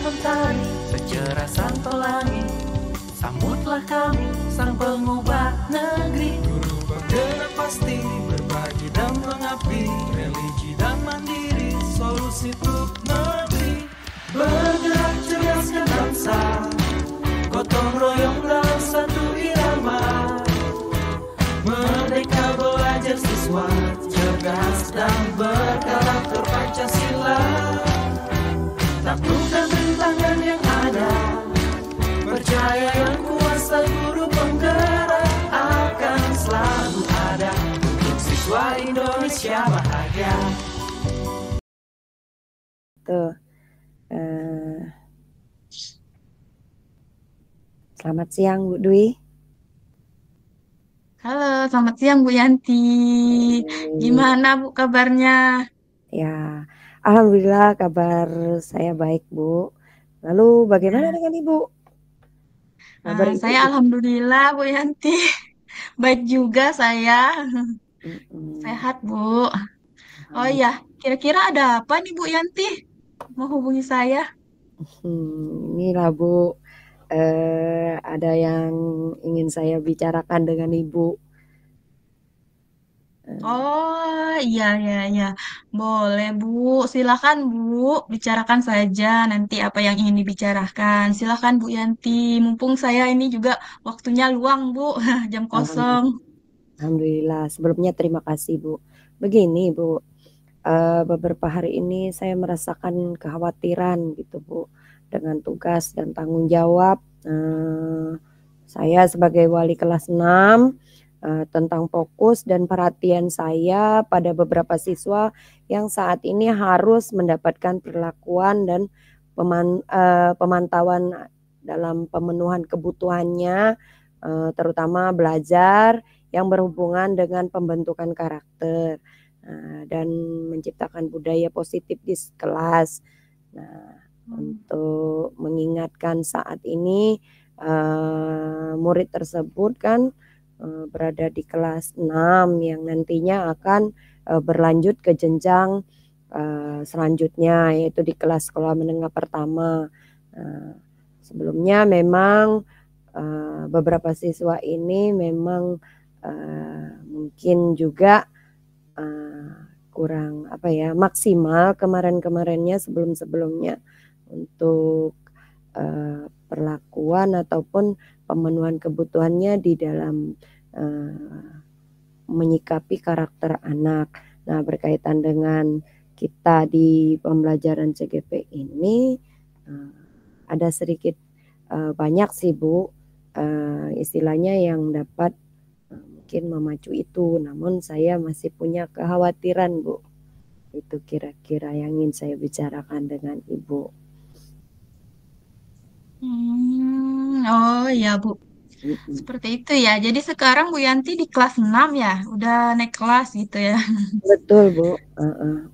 mentari, secerah sang pelangi. Sambutlah kami, sang pengubah negeri. Guru bergerak pasti, berbagi dan mengabdi. Religi dan mandiri, solusi untuk negeri. Bergerak cerdaskan bangsa, gotong royong dalam satu irama. Merdeka belajar siswa, cerdas dan berkarakter Pancasila. Taklukkan rintangan yang ada, percaya yang kuasa guru penggerak akan selalu ada untuk siswa Indonesia bahagia. Tuh. Selamat siang Bu Dwi. Halo, selamat siang Bu Yanti. Gimana Bu kabarnya? Ya, alhamdulillah kabar saya baik Bu. Lalu bagaimana dengan Ibu? Kabar Ibu? Saya alhamdulillah Bu Yanti. Baik juga saya. Sehat Bu. Oh iya, kira-kira ada apa nih Bu Yanti? Mau hubungi saya? Inilah Bu, ada yang ingin saya bicarakan dengan Ibu. Oh iya. Boleh Bu, silakan Bu, bicarakan saja nanti apa yang ingin dibicarakan. Silakan Bu Yanti, mumpung saya ini juga waktunya luang Bu, jam kosong. Alhamdulillah, sebelumnya terima kasih Bu. Begini Bu, beberapa hari ini saya merasakan kekhawatiran gitu Bu, dengan tugas dan tanggung jawab saya sebagai wali kelas 6 tentang fokus dan perhatian saya pada beberapa siswa yang saat ini harus mendapatkan perlakuan dan pemantauan dalam pemenuhan kebutuhannya, terutama belajar yang berhubungan dengan pembentukan karakter dan menciptakan budaya positif di kelas. Nah, untuk mengingatkan saat ini murid tersebut kan berada di kelas 6 yang nantinya akan berlanjut ke jenjang selanjutnya, yaitu di kelas sekolah menengah pertama. Sebelumnya memang beberapa siswa ini memang mungkin juga kurang maksimal kemarin-kemarinnya sebelum-sebelumnya untuk perlakuan ataupun pemenuhan kebutuhannya di dalam menyikapi karakter anak. Nah, berkaitan dengan kita di pembelajaran CGP ini ada sedikit banyak sih Bu istilahnya yang dapat mungkin memacu itu, namun saya masih punya kekhawatiran Bu. Itu kira-kira yang ingin saya bicarakan dengan Ibu. Oh iya Bu, seperti itu ya. Jadi sekarang Bu Yanti di kelas 6 ya, udah naik kelas gitu ya. Betul Bu,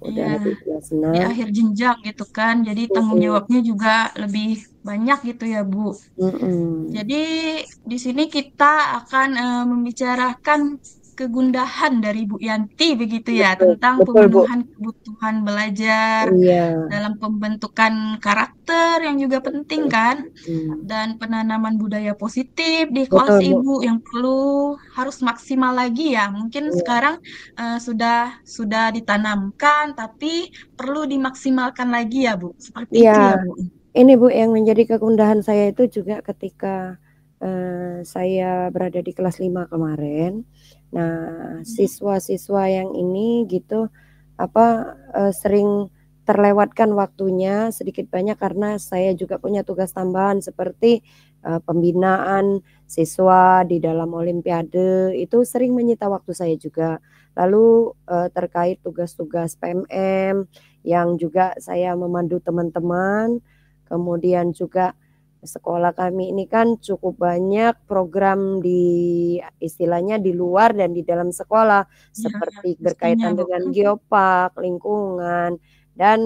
udah Iya, di kelas di 6. akhir jenjang gitu kan. Jadi tanggung jawabnya juga lebih banyak gitu ya Bu. Jadi di sini kita akan membicarakan kegundahan dari Bu Yanti begitu ya, tentang Betul Bu. pemenuhan kebutuhan belajar Iya. dalam pembentukan karakter yang juga penting kan, dan penanaman budaya positif di kelas Betul Bu. Ibu yang perlu harus maksimal lagi ya. Mungkin sekarang sudah ditanamkan tapi perlu dimaksimalkan lagi ya Bu. Seperti itu ya Bu. Ini Bu yang menjadi kegundahan saya itu juga ketika saya berada di kelas 5 kemarin. Nah, siswa-siswa yang ini gitu sering terlewatkan waktunya sedikit banyak karena saya juga punya tugas tambahan seperti pembinaan siswa di dalam olimpiade, itu sering menyita waktu saya juga. Lalu terkait tugas-tugas PMM yang juga saya memandu teman-teman, kemudian juga sekolah kami ini kan cukup banyak program di istilahnya di luar dan di dalam sekolah, seperti berkaitan dengan geopark, lingkungan, dan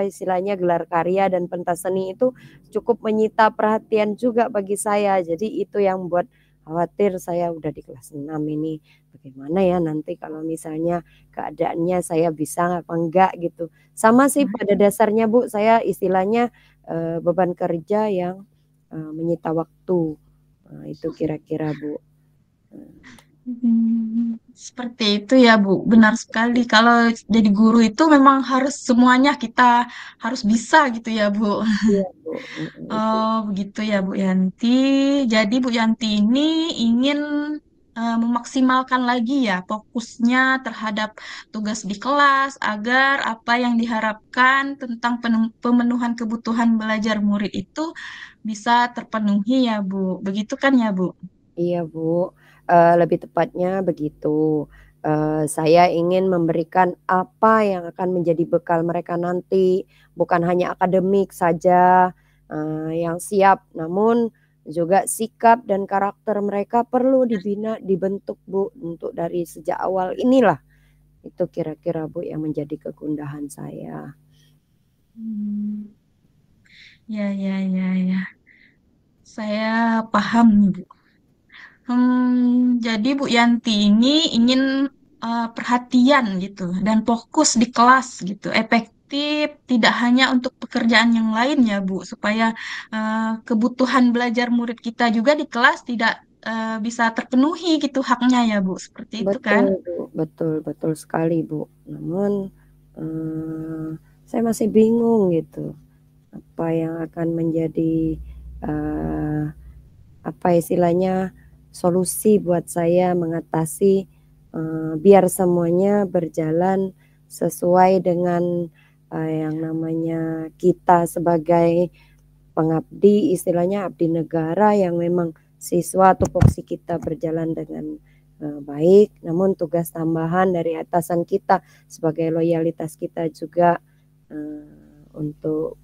istilahnya gelar karya dan pentas seni itu cukup menyita perhatian juga bagi saya. Jadi itu yang membuat khawatir saya udah di kelas 6 ini bagaimana ya nanti kalau misalnya keadaannya saya bisa apa enggak gitu. Sama sih pada dasarnya Bu, saya istilahnya beban kerja yang menyita waktu. Itu kira-kira Bu. Seperti itu ya, Bu. Benar sekali. Kalau jadi guru itu memang harus semuanya kita harus bisa gitu ya, Bu. Iya Bu. Itu. Oh, begitu ya, Bu Yanti. Jadi Bu Yanti ini ingin memaksimalkan lagi ya fokusnya terhadap tugas di kelas agar apa yang diharapkan tentang pemenuhan kebutuhan belajar murid itu bisa terpenuhi ya, Bu. Begitu kan ya, Bu? Iya Bu, lebih tepatnya begitu. Saya ingin memberikan apa yang akan menjadi bekal mereka nanti, bukan hanya akademik saja yang siap, namun juga sikap dan karakter mereka perlu dibina, dibentuk Bu, untuk dari sejak awal inilah. Itu kira-kira Bu yang menjadi kegundahan saya. Hmm, ya, ya, ya, ya. Saya paham nih, Bu. Jadi Bu Yanti ini ingin perhatian gitu dan fokus di kelas gitu, efektif tidak hanya untuk pekerjaan yang lain ya Bu, supaya kebutuhan belajar murid kita juga di kelas tidak bisa terpenuhi gitu haknya ya Bu, seperti itu kan? Betul Bu, betul betul sekali Bu. Namun saya masih bingung gitu. Apa yang akan menjadi apa istilahnya solusi buat saya mengatasi biar semuanya berjalan sesuai dengan yang namanya kita sebagai pengabdi, istilahnya abdi negara yang memang siswa tupoksi kita berjalan dengan baik, namun tugas tambahan dari atasan kita sebagai loyalitas kita juga untuk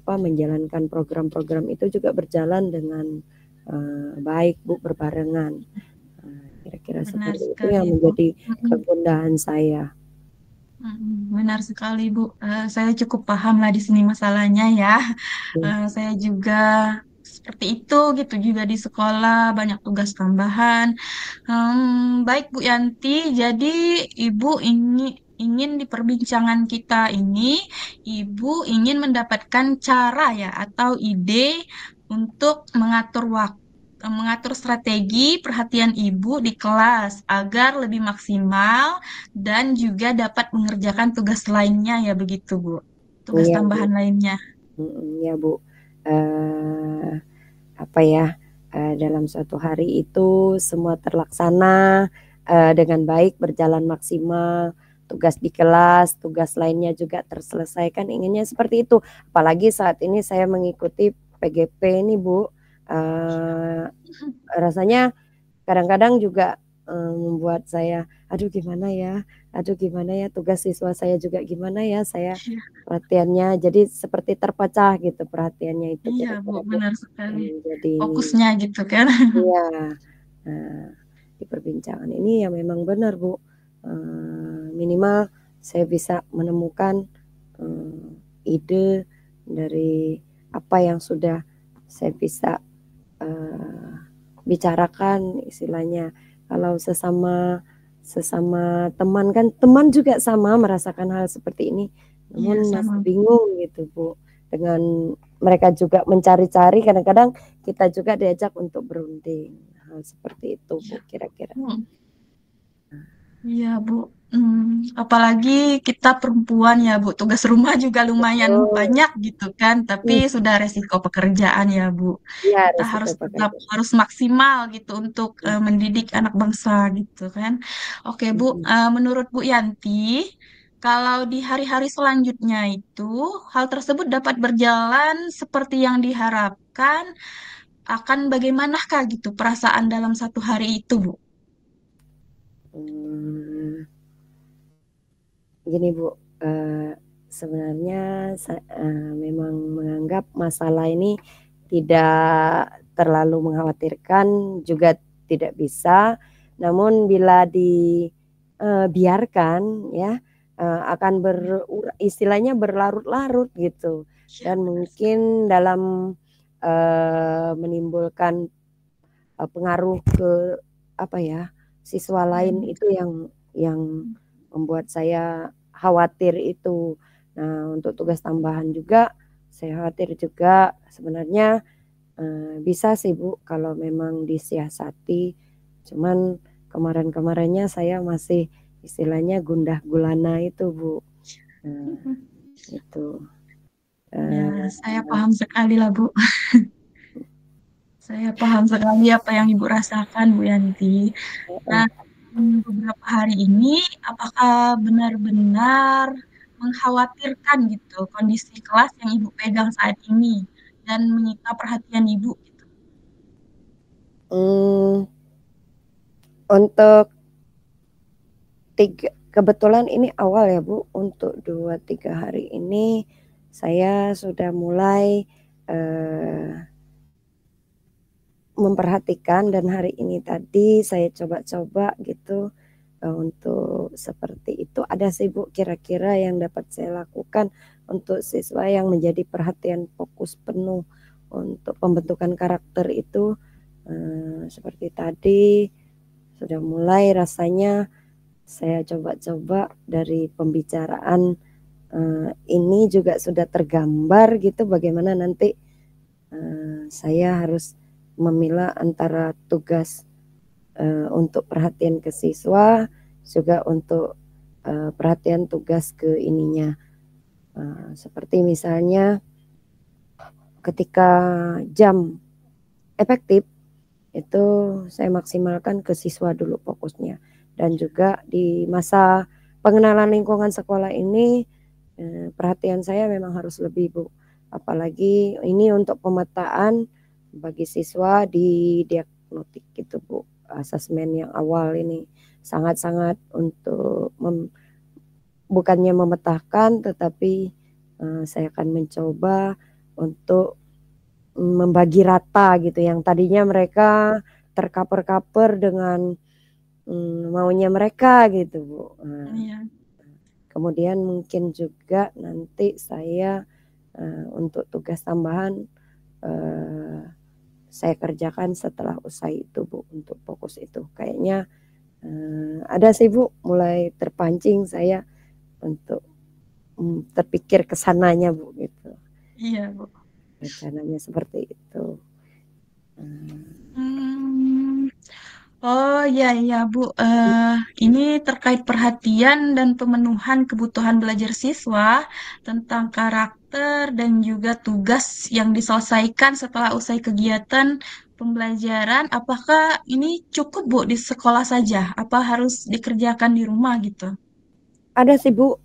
menjalankan program-program itu juga berjalan dengan baik Bu, berbarengan. Kira-kira Benar seperti itu yang sekali Bu. menjadi kegundahan saya. Benar sekali Bu. Saya cukup paham lah di sini masalahnya ya. Ya. Saya juga seperti itu gitu juga di sekolah banyak tugas tambahan. Baik Bu Yanti, jadi Ibu ingin di perbincangan kita ini, Ibu ingin mendapatkan cara ya atau ide untuk mengatur strategi perhatian Ibu di kelas agar lebih maksimal dan juga dapat mengerjakan tugas lainnya ya begitu Bu. Tugas Iya Bu. tambahan lainnya. Ya Bu. Eh, apa ya? Dalam suatu hari itu semua terlaksana dengan baik, berjalan maksimal. Tugas di kelas, tugas lainnya juga terselesaikan. Inginnya seperti itu. Apalagi saat ini saya mengikuti PGP ini Bu. Rasanya kadang-kadang juga membuat saya, aduh gimana ya tugas siswa saya juga gimana ya saya perhatiannya, jadi seperti terpecah gitu perhatiannya itu Iya Bu, kira-kira Bu benar yang sekali. menjadi Fokusnya gitu kan. iya. Nah, di perbincangan ini ya memang benar Bu, minimal saya bisa menemukan ide dari apa yang sudah saya bisa bicarakan istilahnya. Kalau sesama teman kan, teman juga sama merasakan hal seperti ini, Iya namun sama. masih bingung gitu Bu. Dengan mereka juga mencari-cari, kadang-kadang kita juga diajak untuk berunding. Hal seperti itu Bu kira-kira. Iya Bu. Apalagi kita perempuan ya Bu, tugas rumah juga lumayan Betul. banyak gitu kan, tapi sudah resiko pekerjaan ya Bu. Iya, Kita resiko harus tetap pekerjaan. harus maksimal gitu untuk mendidik anak bangsa gitu kan. Oke Bu, menurut Bu Yanti, kalau di hari-hari selanjutnya itu hal tersebut dapat berjalan seperti yang diharapkan, akan bagaimanakah gitu perasaan dalam satu hari itu Bu? Hmm, Gini Bu, sebenarnya memang menganggap masalah ini tidak terlalu mengkhawatirkan, juga tidak bisa. Namun bila dibiarkan ya akan istilahnya berlarut-larut gitu, Ya, dan benar. mungkin dalam menimbulkan pengaruh ke apa ya, siswa lain itu yang membuat saya khawatir itu. Nah, untuk tugas tambahan juga saya khawatir juga sebenarnya bisa sih Bu kalau memang disiasati. Cuman kemarin-kemarinnya saya masih istilahnya gundah gulana itu Bu. Nah, itu. Ya, saya paham sekali lah Bu. Saya paham sekali apa yang Ibu rasakan, Bu Yanti. Nah, beberapa hari ini, apakah benar-benar mengkhawatirkan gitu kondisi kelas yang Ibu pegang saat ini dan menyita perhatian Ibu gitu? Untuk kebetulan ini awal ya Bu, untuk 2-3 hari ini saya sudah mulai memperhatikan dan hari ini tadi saya coba-coba gitu untuk seperti itu. Ada sih Bu kira-kira yang dapat saya lakukan untuk siswa yang menjadi perhatian fokus penuh untuk pembentukan karakter itu seperti tadi sudah mulai rasanya saya coba-coba dari pembicaraan ini juga sudah tergambar gitu bagaimana nanti saya harus memilah antara tugas untuk perhatian ke siswa juga untuk perhatian tugas ke ininya seperti misalnya ketika jam efektif itu saya maksimalkan ke siswa dulu fokusnya dan juga di masa pengenalan lingkungan sekolah ini perhatian saya memang harus lebih Bu, apalagi ini untuk pemetaan bagi siswa di diagnostik gitu Bu, asesmen yang awal ini sangat-sangat untuk bukannya memetakan tetapi saya akan mencoba untuk membagi rata gitu yang tadinya mereka terkaper-kaper dengan maunya mereka gitu Bu. Iya. Kemudian mungkin juga nanti saya untuk tugas tambahan saya kerjakan setelah usai itu Bu untuk fokus itu. Kayaknya ada sih Bu mulai terpancing saya untuk terpikir ke sananya Bu gitu. Iya, Bu. Rencananya seperti itu. Oh iya iya Bu, ini terkait perhatian dan pemenuhan kebutuhan belajar siswa tentang karakter dan juga tugas yang diselesaikan setelah usai kegiatan pembelajaran. Apakah ini cukup Bu di sekolah saja? Apa harus dikerjakan di rumah gitu? Ada sih Bu,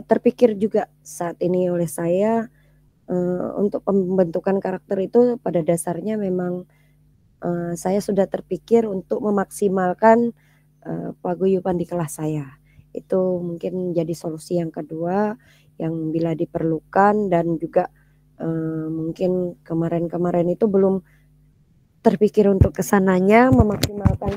terpikir juga saat ini oleh saya untuk pembentukan karakter itu pada dasarnya memang saya sudah terpikir untuk memaksimalkan paguyuban di kelas saya. Itu mungkin menjadi solusi yang kedua yang bila diperlukan dan juga mungkin kemarin-kemarin itu belum terpikir untuk kesananya memaksimalkan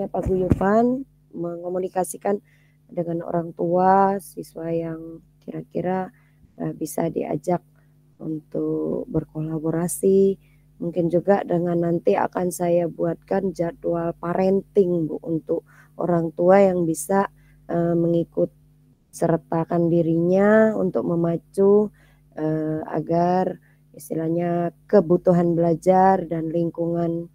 paguyuban, mengomunikasikan dengan orang tua siswa yang kira-kira bisa diajak untuk berkolaborasi. Mungkin juga dengan nanti akan saya buatkan jadwal parenting Bu untuk orang tua yang bisa mengikut sertakan dirinya untuk memacu agar istilahnya kebutuhan belajar dan lingkungan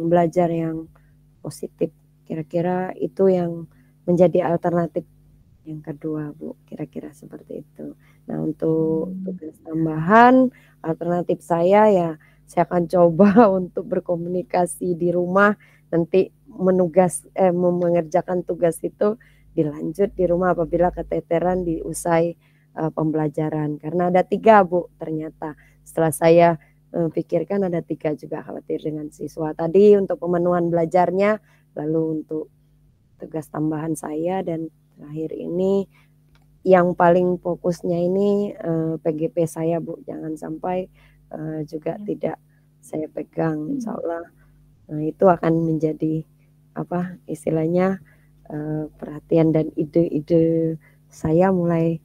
belajar yang positif. Kira-kira itu yang menjadi alternatif yang kedua Bu, kira-kira seperti itu. Nah untuk tugas tambahan alternatif saya ya saya akan coba untuk berkomunikasi di rumah nanti mengerjakan tugas itu dilanjut di rumah apabila keteteran di usai pembelajaran karena ada 3 Bu ternyata setelah saya pikirkan ada 3 juga khawatir dengan siswa tadi untuk pemenuhan belajarnya lalu untuk tugas tambahan saya dan terakhir ini yang paling fokusnya ini PGP saya Bu jangan sampai juga tidak saya pegang insya Allah itu akan menjadi apa istilahnya perhatian dan ide-ide saya mulai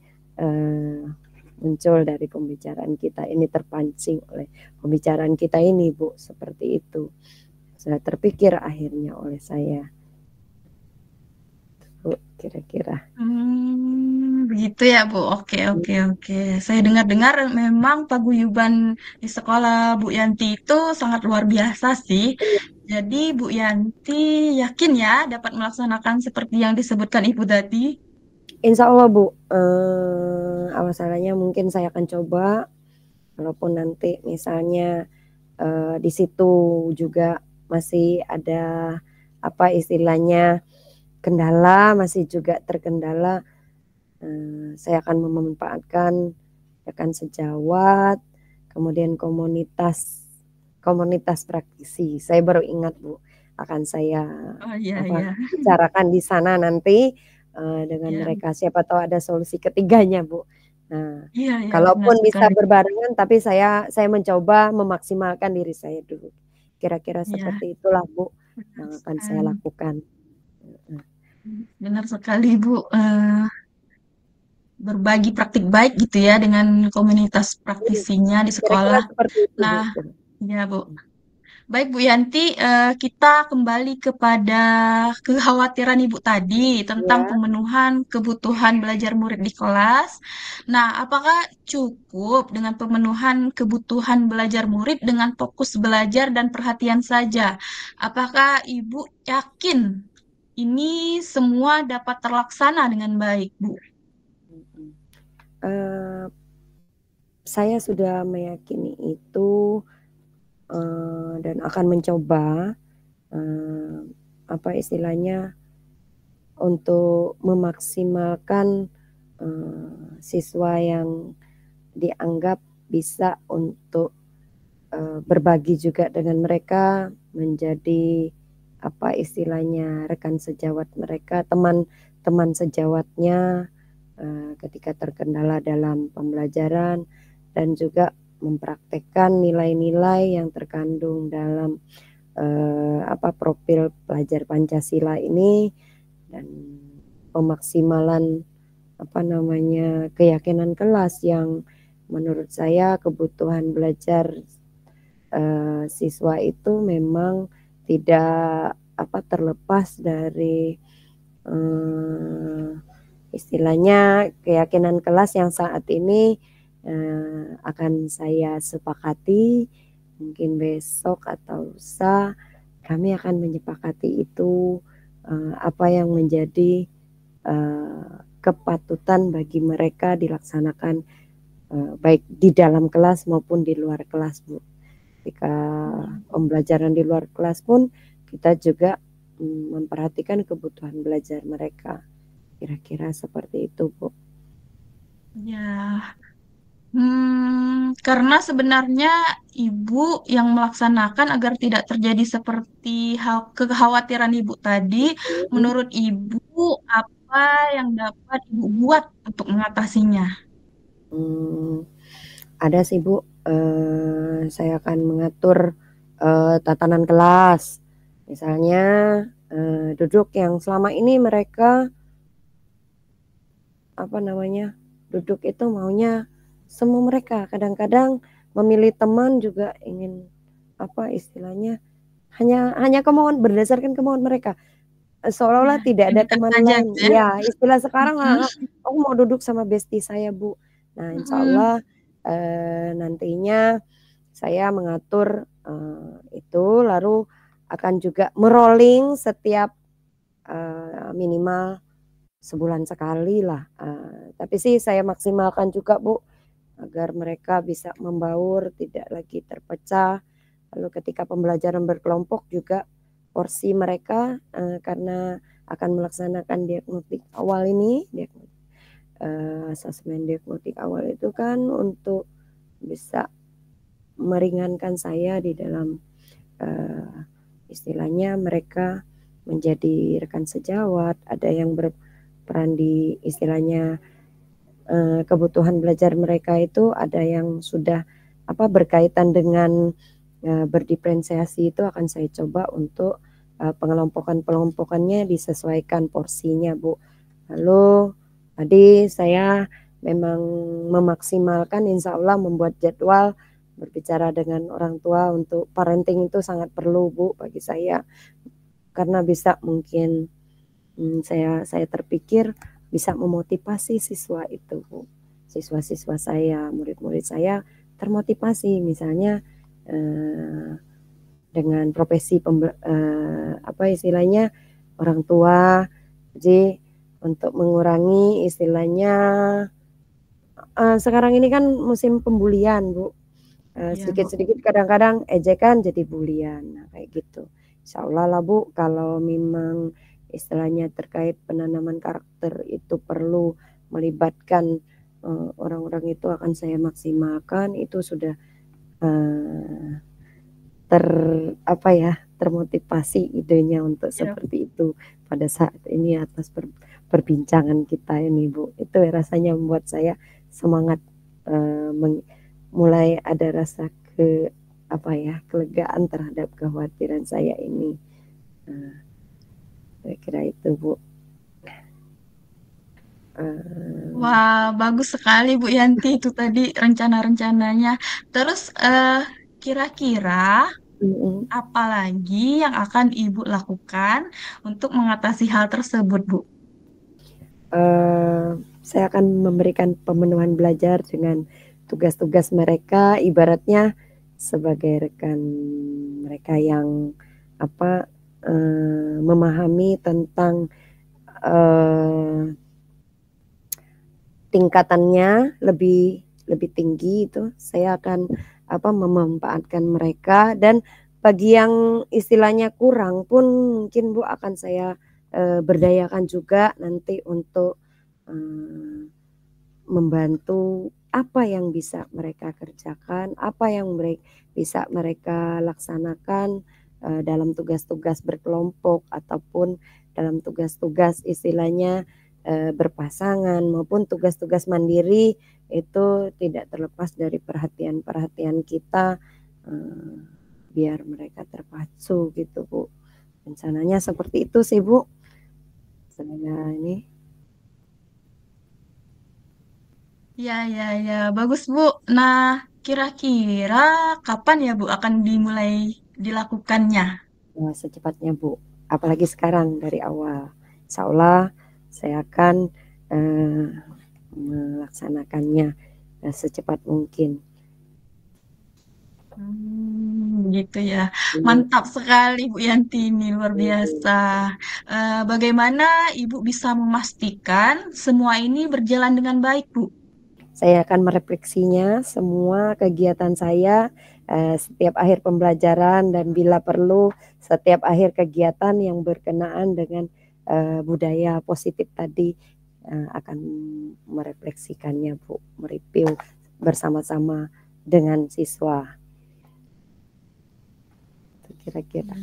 muncul dari pembicaraan kita ini, terpancing oleh pembicaraan kita ini, Bu, seperti itu. Sudah terpikir akhirnya oleh saya, Bu, kira-kira. Begitu ya Bu. Oke, oke, oke. Saya dengar-dengar memang paguyuban di sekolah Bu Yanti itu sangat luar biasa sih. Jadi Bu Yanti yakin ya dapat melaksanakan seperti yang disebutkan Ibu tadi? Insya Allah, Bu, awasannya mungkin saya akan coba, walaupun nanti misalnya di situ juga masih ada apa istilahnya kendala, masih juga terkendala, saya akan memanfaatkan rekan sejawat, kemudian komunitas praktisi. Saya baru ingat, Bu, akan saya Oh iya, iya. bicarakan di sana nanti dengan Iya, mereka. Siapa tahu ada solusi ketiganya, Bu. Nah, iya, iya, benar kalaupun bisa sekali. berbarengan, tapi saya mencoba memaksimalkan diri saya dulu. Kira-kira Iya, seperti itulah, Bu, benar yang akan saya sekali. lakukan. Benar sekali, Bu. Berbagi praktik baik gitu ya dengan komunitas praktisinya di Kira-kira sekolah. seperti itu, Bu. Nah, ya Bu. Baik Bu Yanti, kita kembali kepada kekhawatiran Ibu tadi tentang Ya. pemenuhan kebutuhan belajar murid di kelas. Nah, apakah cukup dengan pemenuhan kebutuhan belajar murid dengan fokus belajar dan perhatian saja? Apakah Ibu yakin ini semua dapat terlaksana dengan baik, Bu? Saya sudah meyakini itu dan akan mencoba apa istilahnya untuk memaksimalkan siswa yang dianggap bisa untuk berbagi juga dengan mereka, menjadi apa istilahnya rekan sejawat mereka, teman sejawatnya ketika terkendala dalam pembelajaran, dan juga mempraktekkan nilai-nilai yang terkandung dalam apa profil pelajar Pancasila ini, dan pemaksimalan apa namanya keyakinan kelas yang menurut saya kebutuhan belajar siswa itu memang tidak apa terlepas dari istilahnya keyakinan kelas yang saat ini akan saya sepakati. Mungkin besok atau lusa kami akan menyepakati itu apa yang menjadi kepatutan bagi mereka dilaksanakan baik di dalam kelas maupun di luar kelas, Bu. Ketika pembelajaran di luar kelas pun kita juga memperhatikan kebutuhan belajar mereka. Kira-kira seperti itu, Bu. Ya, karena sebenarnya Ibu yang melaksanakan agar tidak terjadi seperti hal kekhawatiran Ibu tadi, menurut Ibu apa yang dapat Ibu buat untuk mengatasinya? Ada sih, Bu. Saya akan mengatur tatanan kelas. Misalnya duduk yang selama ini mereka apa namanya duduk itu maunya semua mereka. Kadang-kadang memilih teman juga ingin apa istilahnya hanya kemauan berdasarkan kemauan mereka. Seolah-olah Ya, tidak ada minta teman saja lain. gitu ya. Ya, istilah sekarang Mm-mm. aku mau duduk sama bestie saya, Bu. Nah, insya Mm-mm. Allah nantinya saya mengatur itu, lalu akan juga merolling setiap minimal sebulan sekali lah. Tapi sih saya maksimalkan juga, Bu, agar mereka bisa membaur, tidak lagi terpecah. Lalu ketika pembelajaran berkelompok juga porsi mereka karena akan melaksanakan diagnostik awal ini, asesmen diagnostik awal itu kan untuk bisa meringankan saya di dalam istilahnya mereka menjadi rekan sejawat, ada yang berperan di istilahnya kebutuhan belajar mereka itu, ada yang sudah apa berkaitan dengan berdiferensiasi, itu akan saya coba untuk pengelompokannya disesuaikan porsinya, Bu. Lalu tadi saya memang memaksimalkan, insya Allah membuat jadwal berbicara dengan orang tua untuk parenting itu sangat perlu Bu bagi saya, karena bisa mungkin saya terpikir bisa memotivasi siswa itu Bu. Siswa-siswa saya, murid-murid saya termotivasi misalnya dengan profesi apa istilahnya orang tua, jadi untuk mengurangi istilahnya sekarang ini kan musim pembulian Bu. Iya, Bu. Sedikit-sedikit kadang-kadang ejekan jadi bulian, nah, kayak gitu. Insya Allah lah Bu, kalau memang istilahnya terkait penanaman karakter itu perlu melibatkan orang-orang itu akan saya maksimalkan. Itu sudah termotivasi idenya untuk seperti itu pada saat ini atas perbincangan kita ini Bu. Itu rasanya membuat saya semangat, mulai ada rasa kelegaan terhadap kekhawatiran saya ini. Saya kira itu Bu. Wah, bagus sekali Bu Yanti itu tadi rencana-rencananya. Terus kira-kira apa lagi yang akan Ibu lakukan untuk mengatasi hal tersebut, Bu? Saya akan memberikan pemenuhan belajar dengan tugas-tugas mereka, ibaratnya sebagai rekan mereka yang memahami tentang tingkatannya lebih tinggi, itu saya akan memanfaatkan mereka, dan bagi yang istilahnya kurang pun mungkin Bu akan saya berdayakan juga nanti untuk membantu apa yang bisa mereka kerjakan, apa yang bisa mereka laksanakan dalam tugas-tugas berkelompok ataupun dalam tugas-tugas istilahnya berpasangan maupun tugas-tugas mandiri. Itu tidak terlepas dari perhatian kita, biar mereka terpacu gitu Bu. Rencananya seperti itu sih Bu. Saya ini. Ya, bagus Bu. Nah, kira-kira kapan ya Bu akan dimulai dilakukannya? Secepatnya Bu, apalagi sekarang dari awal. Insya Allah saya akan melaksanakannya secepat mungkin. Gitu ya. Mantap sekali Bu Yanti, ini luar biasa. Bagaimana Ibu bisa memastikan semua ini berjalan dengan baik, Bu? Saya akan merefleksinya semua kegiatan saya setiap akhir pembelajaran, dan bila perlu setiap akhir kegiatan yang berkenaan dengan budaya positif tadi, akan merefleksikannya Bu, mereview bersama-sama dengan siswa. Kira-kira.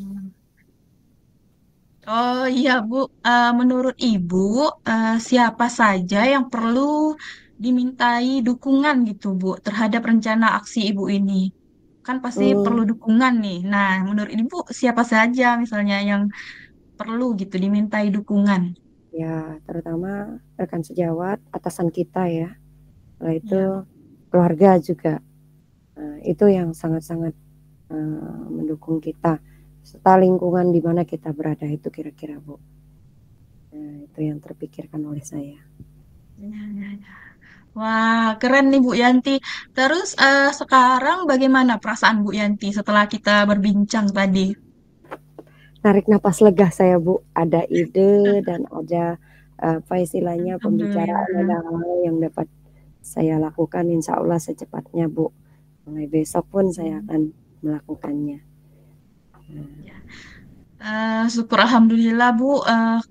Oh iya Bu, menurut Ibu siapa saja yang perlu dimintai dukungan gitu Bu terhadap rencana aksi Ibu ini? Kan pasti perlu dukungan nih. Nah, menurut Ibu siapa saja misalnya yang perlu gitu dimintai dukungan? Ya, terutama rekan sejawat, atasan kita ya. Setelah itu Ya. keluarga juga. Itu yang sangat-sangat mendukung kita, serta lingkungan di mana kita berada itu kira-kira Bu. Itu yang terpikirkan oleh saya. Ya. Wah, keren nih Bu Yanti. Terus sekarang bagaimana perasaan Bu Yanti setelah kita berbincang tadi? Narik napas lega saya Bu, ada ide dan ada istilahnya pembicaraan, ada hal yang dapat saya lakukan insya Allah secepatnya Bu. Mulai besok pun saya akan melakukannya. Syukur Alhamdulillah Bu.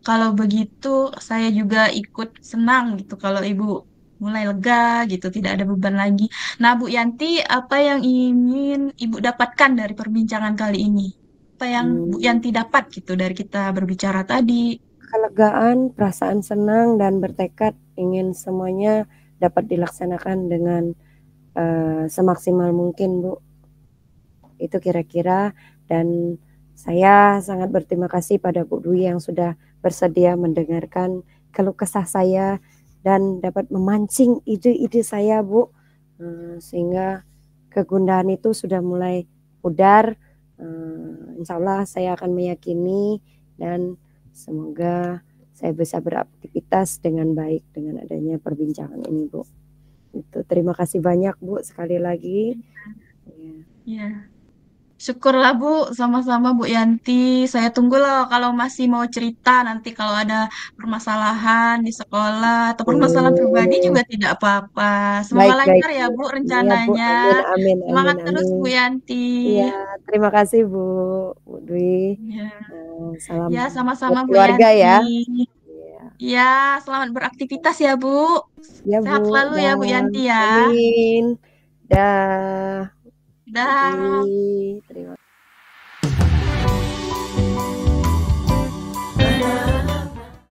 Kalau begitu saya juga ikut senang gitu kalau Ibu mulai lega gitu, tidak ada beban lagi. Nah Bu Yanti, apa yang ingin Ibu dapatkan dari perbincangan kali ini? Apa yang Bu Yanti dapat gitu dari kita berbicara tadi? Kelegaan, perasaan senang, dan bertekad ingin semuanya dapat dilaksanakan dengan semaksimal mungkin Bu. Itu kira-kira, dan saya sangat berterima kasih pada Bu Dwi yang sudah bersedia mendengarkan keluh kesah saya dan dapat memancing ide-ide saya, Bu. Sehingga kegundahan itu sudah mulai pudar. Insya Allah saya akan meyakini dan semoga saya bisa beraktivitas dengan baik dengan adanya perbincangan ini, Bu. Itu terima kasih banyak, Bu, sekali lagi. Ya. Syukurlah Bu, sama-sama Bu Yanti. Saya tunggulah kalau masih mau cerita nanti kalau ada permasalahan di sekolah atau permasalahan pribadi juga tidak apa-apa. Semoga Baik, baik, lancar ya Bu. Bu Iya, Bu. rencananya. Amin, amin, amin, Semangat terus amin. Bu Yanti. Iya, terima kasih Bu Dwi. Ya, Salam ya sama-sama buat Bu keluarga Yanti. ya. Iya. Ya, selamat beraktivitas ya Bu. Ya, Sehat Bu. selalu ya Bu Yanti ya. Amin. Dah. Dah. Dwi, terima